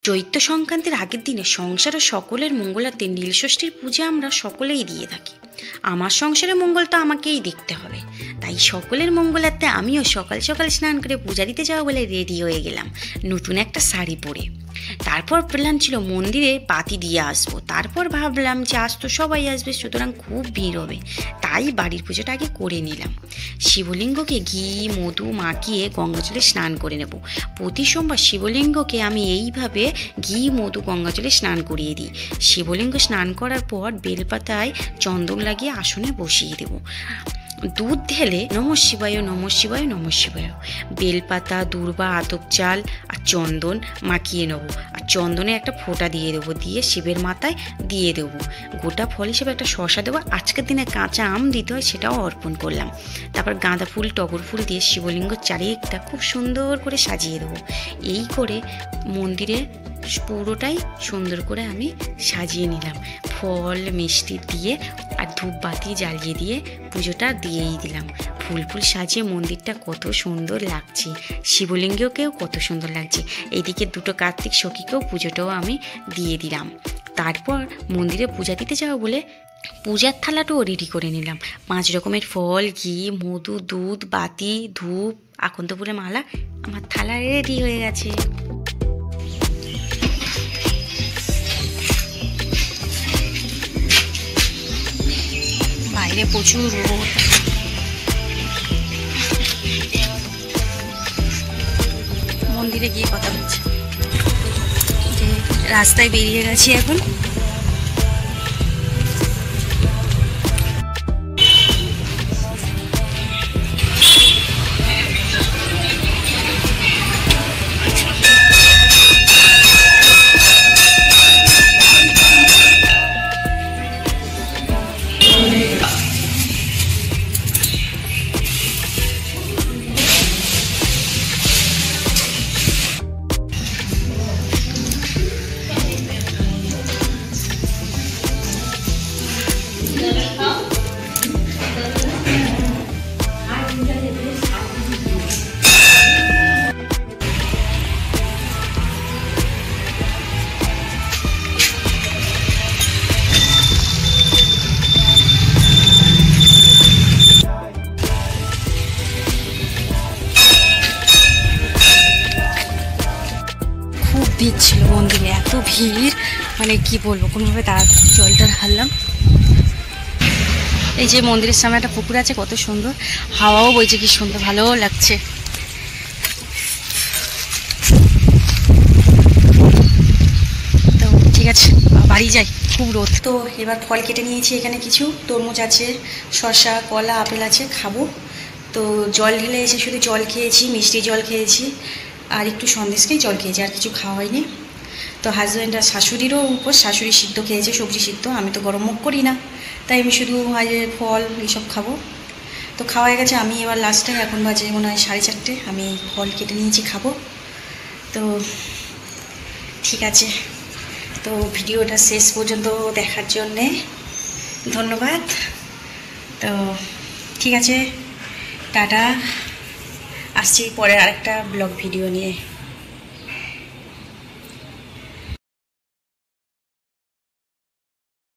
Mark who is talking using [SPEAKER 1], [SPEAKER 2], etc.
[SPEAKER 1] চৈত্র সংক্রান্তির আগের দিনে সংসারের সকলের মঙ্গলার্থে নীলষষ্ঠীর পূজা আমরা সকলেই দিয়ে থাকি। আমার সংসারের মঙ্গল তো আমাকেই দেখতে হবে, তাই সকলের মঙ্গলার্থে আমিও সকাল সকাল স্নান করে পূজা দিতে যাওয়া বলে রেডি হয়ে গেলাম নতুন একটা শাড়ি পরে। তারপর প্ল্যান ছিল মন্দিরে বাতি দিয়ে আসবো। তারপর ভাবলাম যে আজ তো সবাই আসবে, সুতরাং খুব ভিড় হবে, তাই বাড়ির পুজোটা আগে করে নিলাম। শিবলিঙ্গকে ঘি মধু মাখিয়ে গঙ্গা জলে স্নান করে নেব। প্রতি সোমবার শিবলিঙ্গকে আমি এইভাবে ঘি মধু গঙ্গা জলে স্নান করিয়ে দিই। শিবলিঙ্গ স্নান করার পর বেলপাতায় চন্দন লাগিয়ে আসনে বসিয়ে দেব। দুধ ঢেলে নমঃ শিবায় নমঃ শিবায় নমঃ শিবায়, বেলপাতা দূর্বা আতপ চাল আর চন্দন মাখিয়ে নেব। আর চন্দনে একটা ফোঁটা দিয়ে দেবো, দিয়ে শিবের মাথায় দিয়ে দেবো। গোটা ফল হিসেবে একটা শসা দেবো। আজকের দিনে কাঁচা আম দিতে হয়, সেটাও অর্পণ করলাম। তারপর গাঁদা ফুল টগর ফুল দিয়ে শিবলিঙ্গ চারিদিকটা খুব সুন্দর করে সাজিয়ে দেবো। এই করে মন্দিরে পুরোটাই সুন্দর করে আমি সাজিয়ে নিলাম। ফল মিষ্টি দিয়ে আর ধূপবাতি জ্বালিয়ে দিয়ে পুজোটা দিয়েই দিলাম। ফুল ফুল সাজিয়ে মন্দিরটা কত সুন্দর লাগছে, শিবলিঙ্গকেও কত সুন্দর লাগছে। এইদিকে দুটো কার্তিক সখীকেও পুজোটাও আমি দিয়ে দিলাম। তারপর মন্দিরে পূজা দিতে যাওয়া বলে পূজার থালাটাও রেডি করে নিলাম। 5 রকমের ফল, ঘি মধু দুধ বাতি ধূপ আকন্দ ফুলের মালা আমার থালা রেডি হয়ে গেছে। বাইরে প্রচুর রোদ। মন্দিরে গিয়ে কথা হচ্ছে যে রাস্তায় বেরিয়ে গেছি এখন। ভিড় ছিল মন্দিরে, এত ভিড় মানে কি বলবো, কোনোভাবে তার জলটা ঢাললাম। এই যে মন্দিরের সামনে একটা পুকুর আছে, কত সুন্দর হাওয়াও বইছে, কি সুন্দর ভালোও লাগছে। তো ঠিক আছে বাড়ি যাই, খুব রোদ। তো এবার ফল কেটে নিয়েছি, এখানে কিছু তরমুজ আছে, শসা কলা আপেল আছে, খাবো। তো জল ঢেলে এসে শুধু জল খেয়েছি, মিষ্টি জল খেয়েছি আর একটু সন্দেশকেই জল খেয়েছি, আর কিছু খাওয়া হয়নি। তো হাজব্যান্ড আর শাশুড়িরও উপর, শাশুড়ি সিদ্ধ খেয়েছে সবজি সিদ্ধ, আমি তো গরম মুখ করি না, তাই আমি শুধু ফল এইসব খাবো। তো খাওয়া হয়ে গেছে, আমি এবার লাস্টে এখন বাজে মনে হয় 4:30, আমি ফল কেটে নিয়েছি খাবো। তো ঠিক আছে, তো ভিডিওটা শেষ পর্যন্ত দেখার জন্যে ধন্যবাদ। তো ঠিক আছে, টাটা, আসছি পরে আরেকটা ব্লগ ভিডিও নিয়ে।